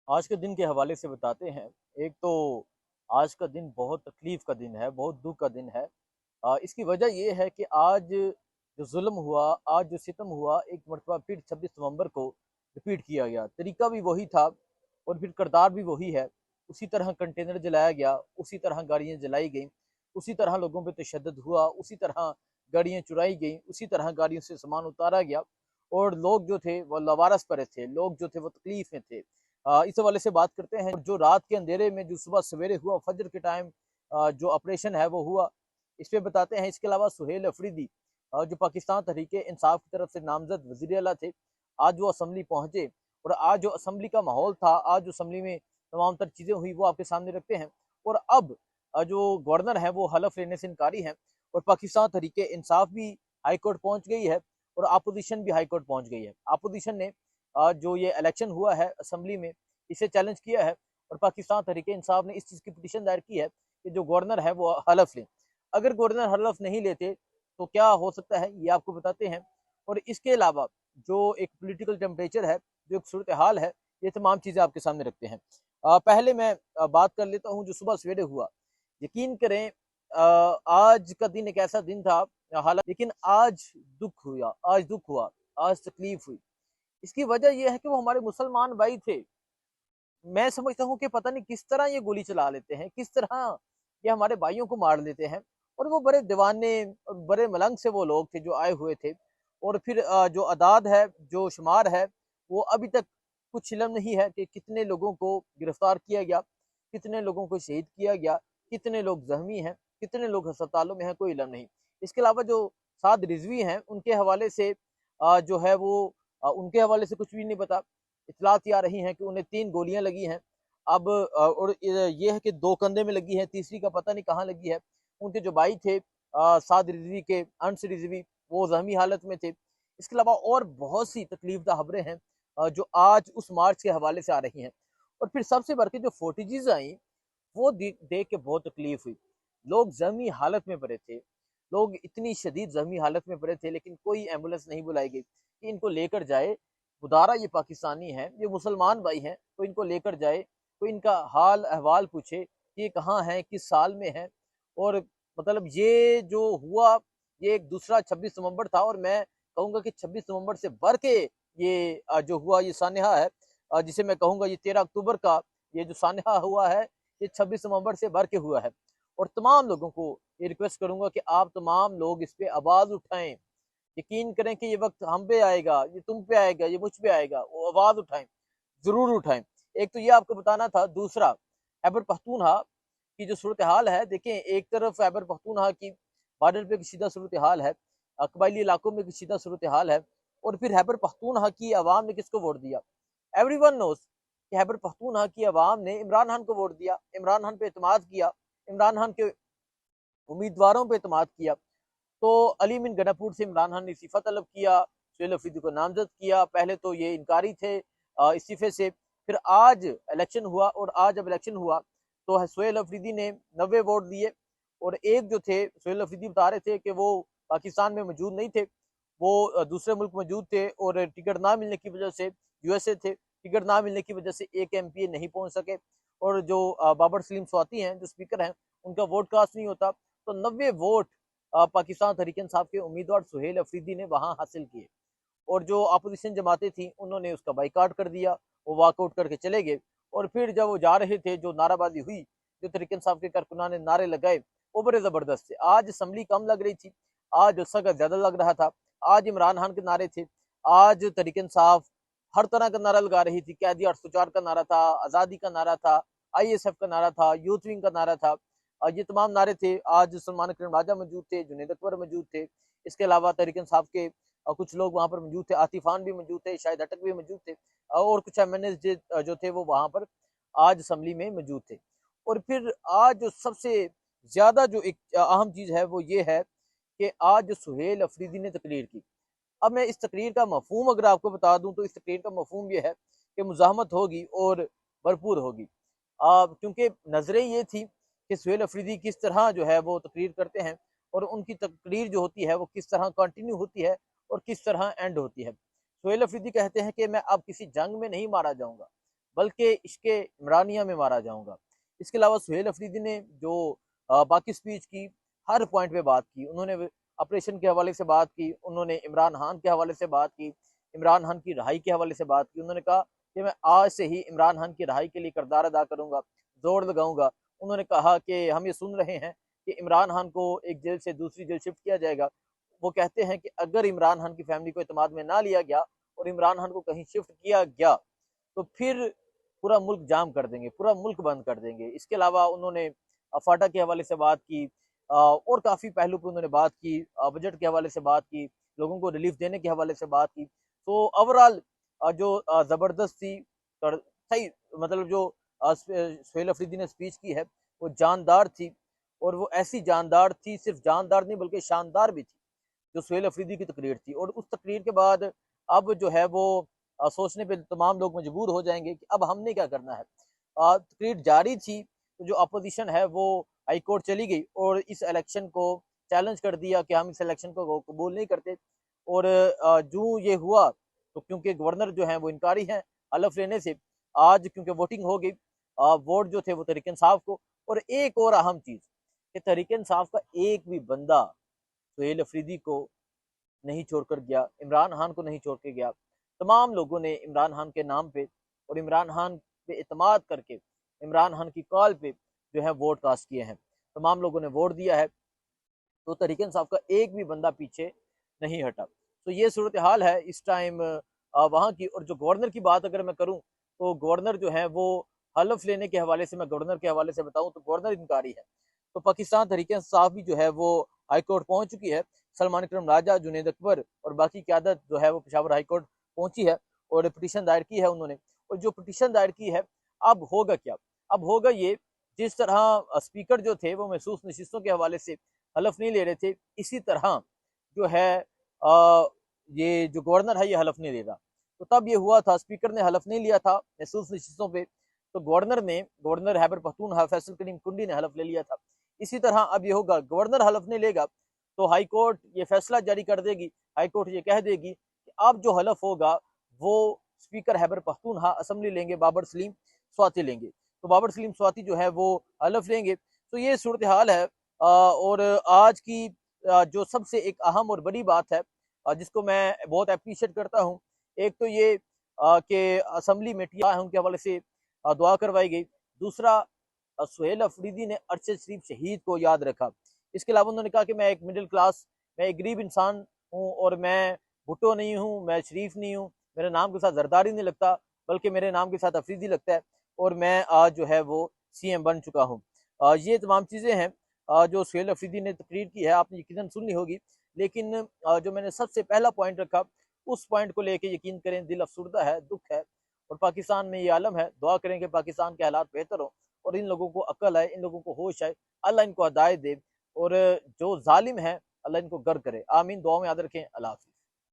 آج کے دن کے حوالے سے بتاتے ہیں۔ ایک تو آج کا دن بہت تکلیف کا دن ہے، بہت دکھ کا دن ہے۔ اس کی وجہ یہ ہے کہ آج جو ظلم ہوا، آج جو ستم ہوا، ایک مرتبہ پھر 26 نومبر کو رپیٹ کیا گیا۔ طریقہ بھی وہی تھا اور پھر کردار بھی وہی ہے۔ اسی طرح کنٹینر جلایا گیا، اسی طرح گاڑیاں جلائی گئیں، اسی طرح لوگوں پہ تشدد ہوا، اسی طرح گاڑیاں چرائی گئیں، اسی طرح گاڑیوں سے سامان اتارا گیا، اور لوگ جو تھے وہ لوارس پڑے تھے، لوگ جو تھے وہ تکلیف میں تھے۔ اس حوالے سے بات کرتے ہیں۔ جو رات کے اندھیرے میں جو صبح سویرے ہوا، فجر کے ٹائم جو آپریشن ہے وہ ہوا، اس پہ بتاتے ہیں۔ اس کے علاوہ سہیل افریدی جو پاکستان تحریک انصاف کی طرف سے نامزد وزیر اعلیٰ تھے، آج وہ اسمبلی پہنچے، اور آج جو اسمبلی کا ماحول تھا، آج جو اسمبلی میں تمام تر چیزیں ہوئی، وہ آپ کے سامنے رکھتے ہیں۔ اور اب جو گورنر ہیں وہ حلف لینے سے انکاری ہیں، اور پاکستان تحریک انصاف بھی ہائی کورٹ پہنچ گئی ہے، اور اپوزیشن بھی ہائی کورٹ پہنچ گئی ہے۔ اپوزیشن نے جو یہ الیکشن ہوا ہے اسمبلی میں، اسے چیلنج کیا ہے، اور پاکستان تحریک انصاف نے اس چیز کی پٹیشن دائر کی ہے کہ جو گورنر ہے وہ حلف لیں۔ اگر گورنر حلف نہیں لیتے تو کیا ہو سکتا ہے، یہ آپ کو بتاتے ہیں۔ اور اس کے علاوہ جو ایک پولیٹیکل ٹیمپریچر ہے، جو ایک صورتحال ہے، یہ تمام چیزیں آپ کے سامنے رکھتے ہیں۔ پہلے میں بات کر لیتا ہوں جو صبح سویرے ہوا۔ یقین کریں آج کا دن ایک ایسا دن تھا، حالانکہ لیکن آج دکھ ہوا، آج تکلیف ہوئی۔ اس کی وجہ یہ ہے کہ وہ ہمارے مسلمان بھائی تھے۔ میں سمجھتا ہوں کہ پتہ نہیں کس طرح یہ گولی چلا لیتے ہیں، کس طرح یہ ہمارے بھائیوں کو مار لیتے ہیں۔ اور وہ بڑے دیوانے اور بڑے ملنگ سے وہ لوگ تھے جو آئے ہوئے تھے، اور پھر جو اعداد ہے، جو شمار ہے، وہ ابھی تک کچھ علم نہیں ہے کہ کتنے لوگوں کو گرفتار کیا گیا، کتنے لوگوں کو شہید کیا گیا، کتنے لوگ زخمی ہیں، کتنے لوگ ہسپتالوں میں ہیں، کوئی علم نہیں۔ اس کے علاوہ جو 7 رضوی ہیں، ان کے حوالے سے جو ہے وہ ان کے حوالے سے کچھ بھی نہیں پتا۔ اطلاعات یہ آ رہی ہیں کہ انہیں 3 گولیاں لگی ہیں اب، اور یہ ہے کہ 2 کندھے میں لگی ہے، تیسری کا پتہ نہیں کہاں لگی ہے۔ ان کے جو بھائی تھے 7 رضوی کے، انس رضوی، وہ زخمی حالت میں تھے۔ اس کے علاوہ اور بہت سی تکلیف دہ خبریں ہیں جو آج اس مارچ کے حوالے سے آ رہی ہیں۔ اور پھر سب سے بڑھ کے جو فوٹیجز آئیں، وہ دیکھ کے بہت تکلیف ہوئی۔ لوگ زخمی حالت میں پڑے تھے، لوگ اتنی شدید زخمی حالت میں پڑے تھے، لیکن کوئی ایمبولینس نہیں بلائی گئی کہ ان کو لے کر جائے۔ خدارہ یہ پاکستانی ہیں، یہ مسلمان بھائی ہیں، تو ان کو لے کر جائے، کوئی ان کا حال احوال پوچھے کہ یہ کہاں ہیں، کس سال میں ہیں۔ اور مطلب یہ جو ہوا، یہ ایک دوسرا 26 نومبر تھا، اور میں کہوں گا کہ 26 نومبر سے بڑھ کے یہ جو ہوا، یہ سانحہ ہے، جسے میں کہوں گا یہ 13 اکتوبر کا یہ جو سانحہ ہوا ہے، یہ 26 نومبر سے بڑھ کے ہوا ہے۔ اور تمام لوگوں کو یہ ریکویسٹ کروں گا کہ آپ تمام لوگ اس پہ آواز اٹھائیں۔ یقین کریں کہ یہ وقت ہم پہ آئے گا، یہ تم پہ آئے گا، یہ مجھ پہ آئے گا، وہ آواز اٹھائیں، ضرور اٹھائیں۔ ایک تو یہ آپ کو بتانا تھا۔ دوسرا، خیبر پختونخوا کی جو صورتحال ہے، دیکھیں ایک طرف خیبر پختونخوا کی بارڈر پہ کشیدہ صورتحال ہے، قبائلی علاقوں میں کشیدہ صورتحال ہے، اور پھر خیبر پختونخوا کی عوام نے کس کو ووٹ دیا؟ ایوری ون نوز کہ خیبر پختونخوا کی عوام نے عمران خان کو ووٹ دیا، عمران خان پہ اعتماد کیا، عمران خان کے امیدواروں پہ اعتماد کیا۔ تو علی من گناپور سے عمران خان نے استعفیٰ طلب کیا، سہیل افریدی کو نامزد کیا۔ پہلے تو یہ انکاری تھے استعفے سے، پھر آج الیکشن ہوا، اور آج جب الیکشن ہوا تو سہیل افریدی نے 90 ووٹ دیے، اور ایک جو تھے سہیل افریدی بتا رہے تھے کہ وہ پاکستان میں موجود نہیں تھے، وہ دوسرے ملک موجود تھے، اور ٹکٹ نہ ملنے کی وجہ سے یو ایس اے تھے، ٹکٹ نہ ملنے کی وجہ سے ایک ایم پی اے نہیں پہنچ سکے، اور جو بابر سلیم سواتی ہیں جو اسپیکر ہیں، ان کا ووٹ کاسٹ نہیں ہوتا۔ تو 90 ووٹ پاکستان تحریک انصاف کے امیدوار سہیل افریدی نے وہاں حاصل کیے، اور جو اپوزیشن جماعتیں تھیں انہوں نے اس کا بائیکاٹ کر دیا، وہ واک آؤٹ کر کے چلے گئے۔ اور پھر جب وہ جا رہے تھے، جو نعرہ بازی ہوئی، جو تحریک انصاف کے کارکنان نے نعرے لگائے، وہ بڑے زبردست تھے۔ آج اسمبلی کم لگ رہی تھی، آج سگا زیادہ لگ رہا تھا۔ آج عمران خان کے نعرے تھے، آج تحریک انصاف ہر طرح کا نعرہ لگا رہی تھی۔ قیدی 804 کا نعرہ تھا، آزادی کا نعرہ تھا، آئی ایس ایف کا نعرہ تھا، یوتھ ونگ کا نعرہ تھا، یہ تمام نعرے تھے۔ آج سلمان اکرم راجہ موجود تھے، جنید اکبر موجود تھے، اس کے علاوہ تحریک انصاف کے کچھ لوگ وہاں پر موجود تھے، عاطف خان بھی موجود تھے، شاہد ہٹک بھی موجود تھے، اور کچھ ایم این ایس جو تھے وہ وہاں پر آج اسمبلی میں موجود تھے۔ اور پھر آج جو سب سے زیادہ جو ایک اہم چیز ہے وہ یہ ہے کہ آج جو سہیل افریدی نے تقریر کی۔ اب میں اس تقریر کا مفہوم اگر آپ کو بتا دوں تو اس تقریر کا مفہوم یہ ہے کہ مزاحمت ہوگی اور بھرپور ہوگی، کیونکہ نظریں یہ تھی کہ سہیل افریدی کس طرح جو ہے وہ تقریر کرتے ہیں، اور ان کی تقریر جو ہوتی ہے وہ کس طرح کنٹینیو ہوتی ہے اور کس طرح اینڈ ہوتی ہے۔ سہیل افریدی کہتے ہیں کہ میں اب کسی جنگ میں نہیں مارا جاؤں گا، بلکہ عشق عمرانیہ میں مارا جاؤں گا۔ اس کے علاوہ سہیل افریدی نے جو باقی سپیچ کی، ہر پوائنٹ پہ بات کی، انہوں نے آپریشن کے حوالے سے بات کی، انہوں نے عمران خان کے حوالے سے بات کی، عمران خان کی رہائی کے حوالے سے بات کی۔ انہوں نے کہا کہ میں آج سے ہی عمران خان کی رہائی کے لیے کردار ادا کروں گا، زور لگاؤں گا۔ انہوں نے کہا کہ ہم یہ سن رہے ہیں کہ عمران خان کو ایک جیل سے دوسری جیل شفٹ کیا جائے گا۔ وہ کہتے ہیں کہ اگر عمران خان کی فیملی کو اعتماد میں نہ لیا گیا اور عمران خان کو کہیں شفٹ کیا گیا تو پھر پورا ملک جام کر دیں گے، پورا ملک بند کر دیں گے۔ اس کے علاوہ انہوں نے فاٹا کے حوالے سے بات کی، اور کافی پہلو پہ انہوں نے بات کی، بجٹ کے حوالے سے بات کی، لوگوں کو ریلیف دینے کے حوالے سے بات کی۔ تو اوورال جو زبردست تھی، صحیح مطلب جو سہیل افریدی نے سپیچ کی ہے وہ جاندار تھی، اور وہ ایسی جاندار تھی، صرف جاندار نہیں بلکہ شاندار بھی تھی جو سہیل افریدی کی تقریر تھی۔ اور اس تقریر کے بعد اب جو ہے وہ سوچنے پہ تمام لوگ مجبور ہو جائیں گے کہ اب ہم نے کیا کرنا ہے۔ تقریر جاری تھی تو جو اپوزیشن ہے وہ ہائی کورٹ چلی گئی اور اس الیکشن کو چیلنج کر دیا کہ ہم اس الیکشن کو قبول نہیں کرتے۔ اور جو یہ ہوا تو کیونکہ گورنر جو ہیں وہ انکاری ہیں حلف لینے سے، آج کیونکہ ووٹنگ ہو گئی، ووٹ جو تھے وہ تحریک انصاف کو۔ اور ایک اور اہم چیز کہ تحریک انصاف کا ایک بھی بندہ سہیل افریدی کو نہیں چھوڑ کر گیا، عمران خان کو نہیں چھوڑ کے گیا۔ تمام لوگوں نے عمران خان کے نام پہ اور عمران خان پہ اعتماد کر کے عمران خان کی کال پہ جو ہے ووٹ کاسٹ کیے ہیں، تمام لوگوں نے ووٹ دیا ہے، تو تحریک انصاف کا ایک بھی بندہ پیچھے نہیں ہٹا۔ تو یہ صورتحال ہے اس ٹائم وہاں کی۔ اور جو گورنر کی بات اگر میں کروں تو گورنر جو ہے وہ حلف لینے کے حوالے سے، میں گورنر کے حوالے سے بتاؤں تو گورنر انکاری ہے۔ تو پاکستان تحریک انصاف بھی جو ہے وہ ہائی کورٹ پہنچ چکی ہے، سلمان اکرم راجہ، جنید اکبر اور باقی قیادت جو ہے وہ پشاور ہائی کورٹ پہنچی ہے اور پٹیشن دائر کی ہے انہوں نے۔ اور جو پٹیشن دائر کی ہے، اب ہوگا کیا؟ اب ہوگا یہ، جس طرح اسپیکر جو تھے وہ محسوس نشستوں کے حوالے سے حلف نہیں لے رہے تھے، اسی طرح جو ہے یہ جو گورنر ہے یہ حلف نہیں لے رہا۔ تو تب یہ ہوا تھا، اسپیکر نے حلف نہیں لیا تھا محسوس نشستوں پہ، تو گورنر خیبر پختونخوا فیصل کریم کنڈی نے حلف لے لیا تھا۔ اسی طرح اب یہ ہوگا، گورنر حلف نہیں لے گا تو ہائی کورٹ یہ فیصلہ جاری کر دے گی، ہائی کورٹ یہ کہہ دے گی کہ اب جو حلف ہوگا وہ اسپیکر خیبر پختونخوا اسمبلی لیں گے، بابر سلیم سواتی لیں گے۔ تو بابر سلیم سواتی جو ہے وہ حلف لیں گے۔ تو یہ صورتحال ہے۔ اور آج کی جو سب سے ایک اہم اور بڑی بات ہے جس کو میں بہت اپریشیٹ کرتا ہوں، ایک تو یہ کہ اسمبلی میں ٹی ان کے حوالے سے دعا کروائی گئی، دوسرا سہیل افریدی نے ارشد شریف شہید کو یاد رکھا۔ اس کے علاوہ انہوں نے کہا کہ میں ایک مڈل کلاس، میں ایک غریب انسان ہوں، اور میں بھٹو نہیں ہوں، میں شریف نہیں ہوں، میرے نام کے ساتھ زرداری نہیں لگتا بلکہ میرے نام کے ساتھ افریدی لگتا ہے، اور میں آج جو ہے وہ سی ایم بن چکا ہوں۔ یہ تمام چیزیں ہیں جو سہیل افریدی نے تقریر کی ہے، آپ نے یقیناً سنی ہوگی، لیکن جو میں نے سب سے پہلا پوائنٹ رکھا اس پوائنٹ کو لے کے یقین کریں دل افسردہ ہے، دکھ ہے، اور پاکستان میں یہ عالم ہے۔ دعا کریں کہ پاکستان کے حالات بہتر ہوں اور ان لوگوں کو عقل آئے، ان لوگوں کو ہوش آئے، اللہ ان کو ہدایت دے، اور جو ظالم ہے اللہ ان کو گر کرے۔ آمین، دعاؤں میں یاد رکھیں۔ اللہ حافظ۔